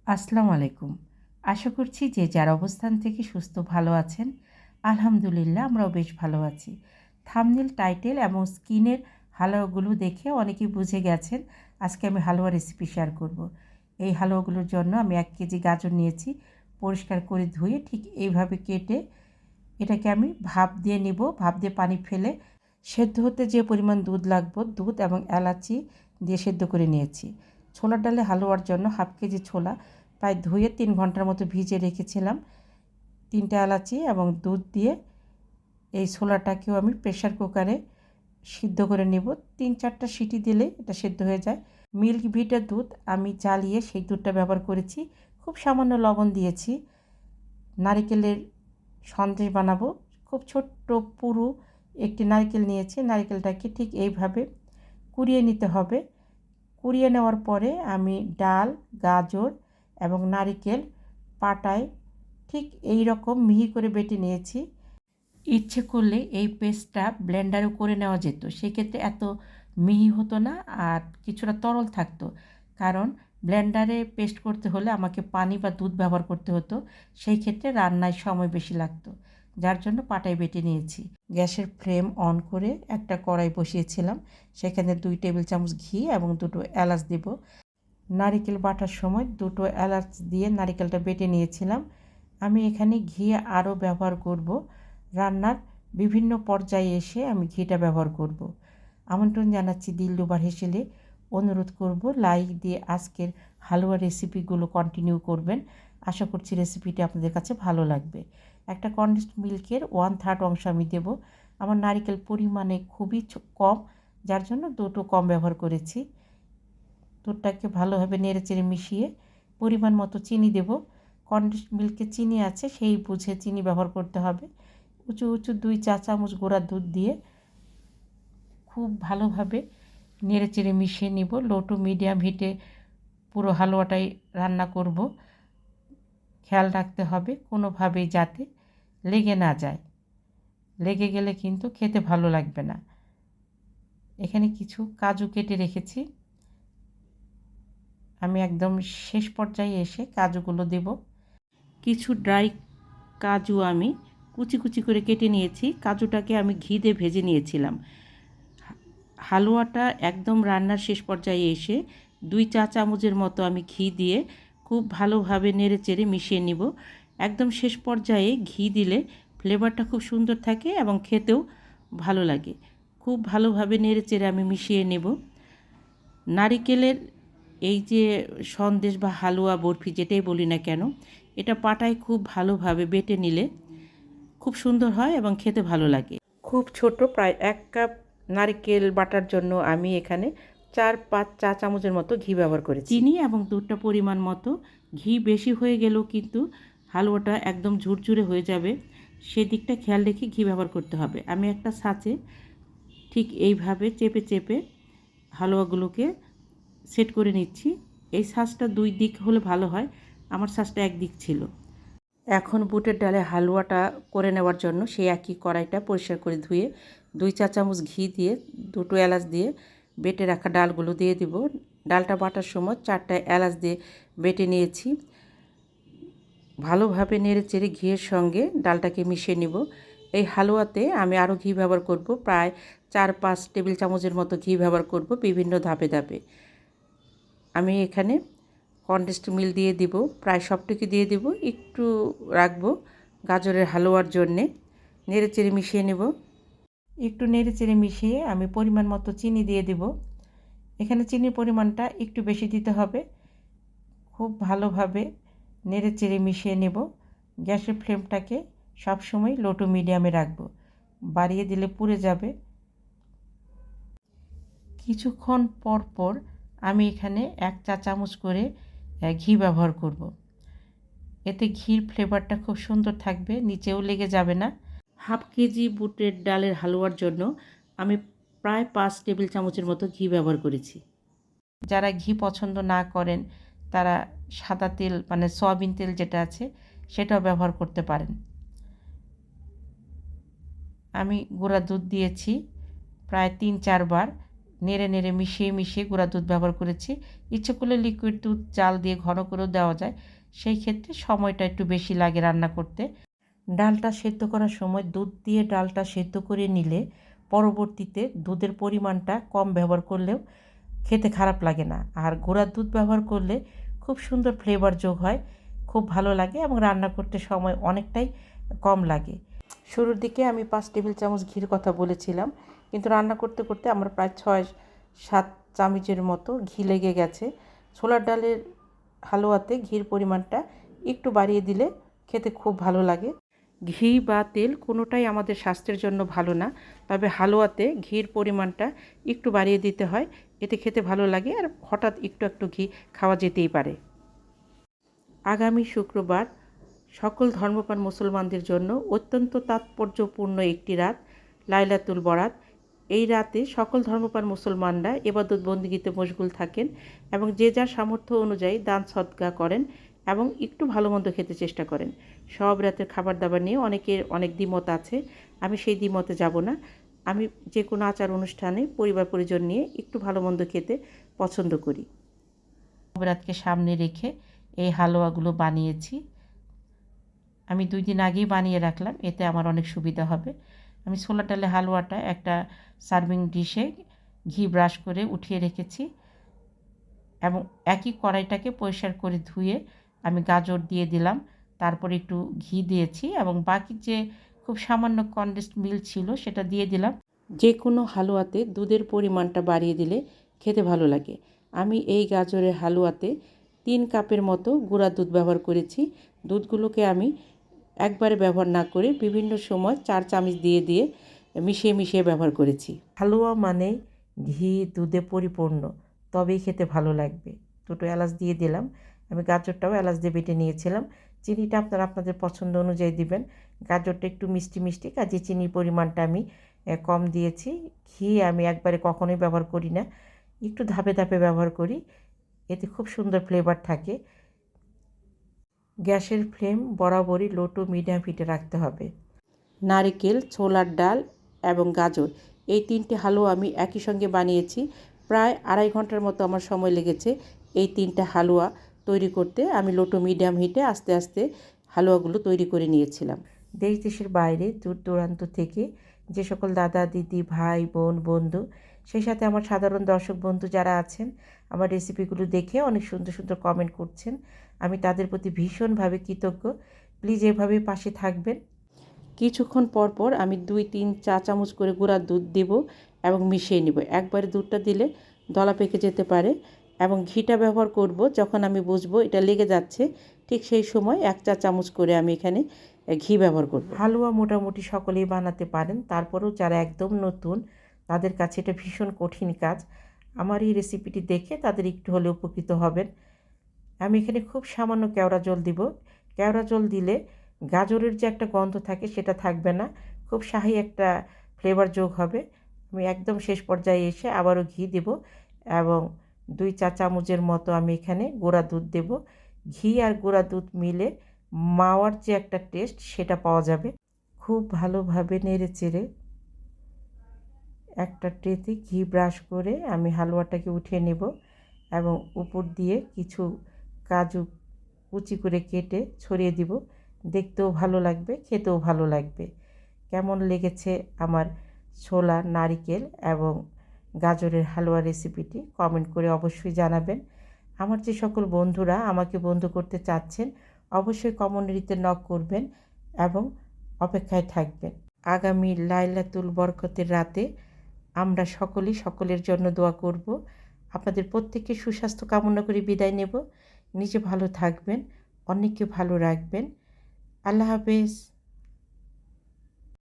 আসসালামু আলাইকুম। আশা করছি যে যার অবস্থান থেকে সুস্থ ভালো আছেন। আলহামদুলিল্লাহ আমরাও বেশ ভালো আছি। থাম্বনেল, টাইটেল এবং স্ক্রিনের হালুয়াগুলো দেখে অনেকেই বুঝে গেছেন আজকে আমি হালুয়া রেসিপি শেয়ার করব। এই হালুয়াগুলোর জন্য আমি 1 কেজি গাজর নিয়েছি। পরিষ্কার করে ধুয়ে ঠিক এইভাবে কেটে এটাকে আমি ভাপ দিয়ে নিব। ভাপ দিয়ে পানি ফেলে সেদ্ধ হতে যে পরিমাণ দুধ লাগবে দুধ এবং এলাচি দিয়ে সেদ্ধ করে নিয়েছি। ছোলার ডালে হালুয়ার জন্য 1/2 কেজি ছোলা প্রায় ধুয়ে 3 ঘন্টার মতো ভিজিয়ে রেখেছিলাম। 3টা এলাচি এবং দুধ দিয়ে এই ছোলাটাকেও আমি প্রেসার কুকারে সিদ্ধ করে নেব। 3-4টা সিটি দিলে এটা সেদ্ধ হয়ে যায়। মিল্ক ভিটা দুধ আমি জ্বালিয়ে সেই দুধটা ব্যবহার করেছি। খুব সামান্য লবণ দিয়েছি। নারিকেলের সন্দেশ বানাবো। খুব ছোট্ট পুরু একটি নারকেল নিয়েছি। নারকেলটাকে ঠিক এইভাবে কুড়িয়ে নিতে হবে। কুড়িয়ে নেওয়ার পরে আমি ডাল, গাজর এবং নারিকেল পাটায় ঠিক এই রকম মিহি করে বেটে নিয়েছি। ইচ্ছে করলে এই পেস্টটা ব্লেন্ডারেও করে নেওয়া যেত, সেক্ষেত্রে এত মিহি হতো না আর কিছুটা তরল থাকতো। কারণ ব্লেন্ডারে পেস্ট করতে হলে আমাকে পানি বা দুধ ব্যবহার করতে হতো, সেই ক্ষেত্রে রান্নায় সময় বেশি লাগতো, যার জন্য পাটায় বেটে নিয়েছি। গ্যাসের ফ্লেম অন করে একটা কড়াই বসিয়েছিলাম, সেখানে 2 টেবিল চামচ ঘি এবং 2টো এলাচ দেব। নারিকেল বাটার সময় 2টো এলাচ দিয়ে নারিকেলটা বেটে নিয়েছিলাম। আমি এখানে ঘি আরও ব্যবহার করব। রান্নার বিভিন্ন পর্যায়ে এসে আমি ঘিটা ব্যবহার করব। আমন্ত্রণ জানাচ্ছি দিলরুবার হেসেলে। অনুরোধ করব লাইক দিয়ে আজকের হালুয়া রেসিপিগুলো কন্টিনিউ করবেন। আশা করছি রেসিপিটি আপনাদের কাছে ভালো লাগবে। একটা কনডেন্সড মিল্কের 1/3 অংশ আমি দেব। আমার নারিকেল পরিমাণে খুবই কম, যার জন্য 2টো কম ব্যবহার করেছি। দুধটাকে ভালোভাবে নেড়েচেড়ে মিশিয়ে পরিমাণ মতো চিনি দেব। কনডেন্সড মিল্কে চিনি আছে, সেই বুঝে চিনি ব্যবহার করতে হবে। উঁচু উঁচু 2 চা চামচ গুঁড়া দুধ দিয়ে খুব ভালোভাবে নেড়েচেড়ে মিশিয়ে নিব। লো টু মিডিয়াম হিটে পুরো হালুয়াটাই রান্না করব। খেয়াল রাখতে হবে কোনোভাবেই যাতে লেগে না যায়। লেগে গেলে কিন্তু খেতে ভালো লাগবে না। এখানে কিছু কাজু কেটে রেখেছি। আমি একদম শেষ পর্যায়ে এসে কাজুগুলো দেব। কিছু ড্রাই কাজু আমি কুচি কুচি করে কেটে নিয়েছি। কাজুটাকে আমি ঘি দিয়ে ভেজে নিয়েছিলাম। হালুয়াটা একদম রান্নার শেষ পর্যায়ে এসে 2 চা চামচের মতো আমি ঘি দিয়ে খুব ভালোভাবে নেড়েচেড়ে মিশিয়ে নিব। একদম শেষ পর্যায়ে ঘি দিলে ফ্লেভারটা খুব সুন্দর থাকে এবং খেতেও ভালো লাগে। খুব ভালোভাবে নেড়েচেড়ে আমি মিশিয়ে নেব। নারিকেলের এই যে সন্দেশ বা হালুয়া বরফি যেটাই বলি না কেন, এটা পাটায় খুব ভালোভাবে বেটে নিলে খুব সুন্দর হয় এবং খেতে ভালো লাগে। খুব ছোট প্রায় 1 কাপ নারকেল বাটার জন্য আমি এখানে 4-5 চা চামচের মতো ঘি ব্যবহার করেছি। চিনি এবং দুধটা পরিমাণ মতো। ঘি বেশি হয়ে গেলেও কিন্তু হালুয়াটা একদম ঝুরঝুরে হয়ে যাবে, সেদিকটা খেয়াল রেখে ঘি ব্যবহার করতে হবে। আমি একটা ছাঁচে ঠিক এইভাবে চেপে চেপে হালুয়াগুলোকে সেট করে নিচ্ছি। এই ছাঁচটা 2 দিক হলে ভালো হয়, আমার ছাঁচটা 1 দিক ছিল। এখন বুটের ডালে হালুয়াটা করে নেওয়ার জন্য সেই একই কড়াইটা পরিষ্কার করে ধুয়ে 2 চা চামচ ঘি দিয়ে 2টো এলাচ দিয়ে বেটে রাখা ডালগুলো দিয়ে দিব। ডালটা বাটার সময় 4টা এলাচ দিয়ে বেটে নিয়েছি। ভালোভাবে নেড়েচেড়ে ঘিয়ের সঙ্গে ডালটাকে মিশিয়ে নিব। এই হালুয়াতে আমি আরও ঘি ব্যবহার করব, প্রায় 4-5 টেবিল চামচের মতো ঘি ব্যবহার করব বিভিন্ন ধাপে ধাপে। আমি এখানে কনডেন্সড মিল্ক দিয়ে দিব, প্রায় সবটুকু দিয়ে দিব, একটু রাখবো গাজরের হালুয়ার জন্যে। নেড়েচেড়ে মিশিয়ে নেব। একটু নেড়েচেড়ে মিশিয়ে আমি পরিমাণ মতো চিনি দিয়ে দিব। এখানে চিনির পরিমাণটা একটু বেশি দিতে হবে। খুব ভালোভাবে নেড়েচেড়ে মিশিয়ে নেব। গ্যাসের ফ্লেমটাকে সবসময় লো টু মিডিয়ামে রাখবো, বাড়িয়ে দিলে পুড়ে যাবে। কিছুক্ষণ পর পর আমি এখানে 1 চা চামচ করে ঘি ব্যবহার করব। এতে ঘির ফ্লেভারটা খুব সুন্দর থাকবে, নিচেও লেগে যাবে না। 1/2 কেজি বুটের ডালের হালুয়ার জন্য আমি প্রায় 5 টেবিল চামচের মতো ঘি ব্যবহার করেছি। যারা ঘি পছন্দ না করেন তারা সাদা তেল মানে সয়াবিন তেল যেটা আছে সেটাও ব্যবহার করতে পারেন। আমি গুঁড়া দুধ দিয়েছি প্রায় 3-4 বার। নেড়ে নেড়ে মিশিয়ে মিশিয়ে গুঁড়া দুধ ব্যবহার করেছি। ইচ্ছে করলে লিকুইড দুধ জাল দিয়ে ঘন করেও দেওয়া যায়, সেই ক্ষেত্রে সময়টা একটু বেশি লাগে রান্না করতে। ডালটা সেদ্ধ করার সময় দুধ দিয়ে ডালটা সেদ্ধ করে নিলে পরবর্তীতে দুধের পরিমাণটা কম ব্যবহার করলেও খেতে খারাপ লাগে না। আর গুঁড়ার দুধ ব্যবহার করলে খুব সুন্দর ফ্লেভার যোগ হয়, খুব ভালো লাগে এবং রান্না করতে সময় অনেকটাই কম লাগে। শুরুর দিকে আমি 5 টেবিল চামচ ঘির কথা বলেছিলাম, কিন্তু রান্না করতে করতে আমার প্রায় 6-7 চামচের মতো ঘি লেগে গেছে। ছোলার ডালের হালুয়াতে ঘির পরিমাণটা একটু বাড়িয়ে দিলে খেতে খুব ভালো লাগে। ঘি বা তেল কোনোটাই আমাদের স্বাস্থ্যের জন্য ভালো না, তবে হালুয়াতে ঘির পরিমাণটা একটু বাড়িয়ে দিতে হয়, এতে খেতে ভালো লাগে আর হঠাৎ একটু একটু ঘি খাওয়া যেতেই পারে। আগামী শুক্রবার সকল ধর্মপ্রাণ মুসলমানদের জন্য অত্যন্ত তাৎপর্যপূর্ণ একটি রাত, লাইলাতুল বরাত। এই রাতে সকল ধর্মপ্রাণ মুসলমানরা ইবাদত বন্দেগীতে মশগুল থাকেন এবং যে যার সামর্থ্য অনুযায়ী দান সদকা করেন এবং একটু ভালো মন্দ খেতে চেষ্টা করেন। সব রাতের খাবার দাবার নিয়ে অনেকের অনেক দ্বিমত আছে, আমি সেই দ্বিমতে যাব না। আমি যে কোনো আচার অনুষ্ঠানে পরিবার পরিজন নিয়ে একটু ভালো মন্দ খেতে পছন্দ করি। রাতকে সামনে রেখে এই হালুয়াগুলো বানিয়েছি। আমি 2 দিন আগেই বানিয়ে রাখলাম, এতে আমার অনেক সুবিধা হবে। আমি ছোলার ডালের হালুয়াটা একটা সার্ভিং ডিশে ঘি ব্রাশ করে উঠিয়ে রেখেছি এবং একই কড়াইটাকে পরিষ্কার করে ধুয়ে আমি গাজর দিয়ে দিলাম, তারপরে একটু ঘি দিয়েছি এবং বাকি যে খুব সামান্য কনডেন্সড মিল্ক ছিল সেটা দিয়ে দিলাম। যে কোনো হালুয়াতে দুধের পরিমাণটা বাড়িয়ে দিলে খেতে ভালো লাগে। আমি এই গাজরের হালুয়াতে 3 কাপের মতো গুঁড়া দুধ ব্যবহার করেছি। দুধগুলোকে আমি একবারে ব্যবহার না করে বিভিন্ন সময় 4 চামচ দিয়ে দিয়ে মিশিয়ে মিশিয়ে ব্যবহার করেছি। হালুয়া মানে ঘি দুধে পরিপূর্ণ, তবেই খেতে ভালো লাগবে। 2টো এলাচ দিয়ে দিলাম, আমি গাজরটাও এলাচ দিয়ে বেটে নিয়েছিলাম। চিনিটা আপনারা আপনাদের পছন্দ অনুযায়ী দিবেন। গাজরটা একটু মিষ্টি মিষ্টি, কাজে চিনির পরিমাণটা আমি কম দিয়েছি। ঘি আমি একবারে কখনোই ব্যবহার করি না, একটু ধাপে ধাপে ব্যবহার করি, এতে খুব সুন্দর ফ্লেভার থাকে। গ্যাসের ফ্লেম বরাবরই লো টু মিডিয়াম হিটে রাখতে হবে। নারকেল, ছোলার ডাল এবং গাজর এই 3টে হালুয়া আমি একই সঙ্গে বানিয়েছি। প্রায় 2.5 ঘন্টার মতো আমার সময় লেগেছে এই 3টে হালুয়া তৈরি করতে। আমি লো টু মিডিয়াম হিটে আস্তে আস্তে হালুয়াগুলো তৈরি করে নিয়েছিলাম। দেশ দেশের বাইরে দূর দূরান্ত থেকে যে সকল দাদা দিদি ভাই বোন বন্ধু, সেই সাথে আমার সাধারণ দর্শক বন্ধু যারা আছেন, আমার রেসিপিগুলো দেখে অনেক সুন্দর সুন্দর কমেন্ট করছেন, আমি তাদের প্রতি ভীষণভাবে কৃতজ্ঞ। প্লিজ এভাবেই পাশে থাকবেন। কিছুক্ষণ পর পর আমি 2-3 চা চামচ করে গুঁড়া দুধ দেব এবং মিশিয়ে নেব। একবারে দুধটা দিলে দলা পেকে যেতে পারে এবং ঘিটা ব্যবহার করব যখন আমি বুঝবো এটা লেগে যাচ্ছে, ঠিক সেই সময় 1 চা চামচ করে আমি এখানে ঘি ব্যবহার করব। হালুয়া মোটামুটি সকলেই বানাতে পারেন, তারপরেও যারা একদম নতুন তাদের কাছে এটা ভীষণ কঠিন কাজ। আমার এই রেসিপিটি দেখে তাদের একটু হলেও উপকৃত হবেন। আমি এখানে খুব সামান্য কেওড়া জল দিব। কেওড়া জল দিলে গাজরের যে একটা গন্ধ থাকে সেটা থাকবে না, খুব শাহি একটা ফ্লেভার যোগ হবে। আমি একদম শেষ পর্যায়ে এসে আবারও ঘি দেব এবং 2 চা চামচের মতো আমি এখানে গুঁড়া দুধ দেব। ঘি আর গুঁড়া দুধ মিলে মাওয়ার যে একটা টেস্ট সেটা পাওয়া যাবে। খুব ভালোভাবে নেড়ে চেড়ে একটা ট্রেতে ঘি ব্রাশ করে আমি হালুয়াটাকে উঠিয়ে নেব এবং উপর দিয়ে কিছু কাজু কুচি করে কেটে ছড়িয়ে দিব। দেখতেও ভালো লাগবে, খেতেও ভালো লাগবে। কেমন লেগেছে আমার ছোলা, নারিকেল এবং গাজরের হালুয়া রেসিপিটি কমেন্ট করে অবশ্যই জানাবেন। আমার যে সকল বন্ধুরা আমাকে বন্ধু করতে চাচ্ছেন অবশ্যই কমিউনিটিতে নক করবেন এবং অপেক্ষায় থাকবেন। আগামী লাইলাতুল বরকতের রাতে আমরা সকলেই সকলের জন্য দোয়া করব। আপনাদের প্রত্যেককে সুস্বাস্থ্য কামনা করে বিদায় নেব। নিজে ভালো থাকবেন, অন্যকে ভালো রাখবেন। আল্লাহ হাফেজ।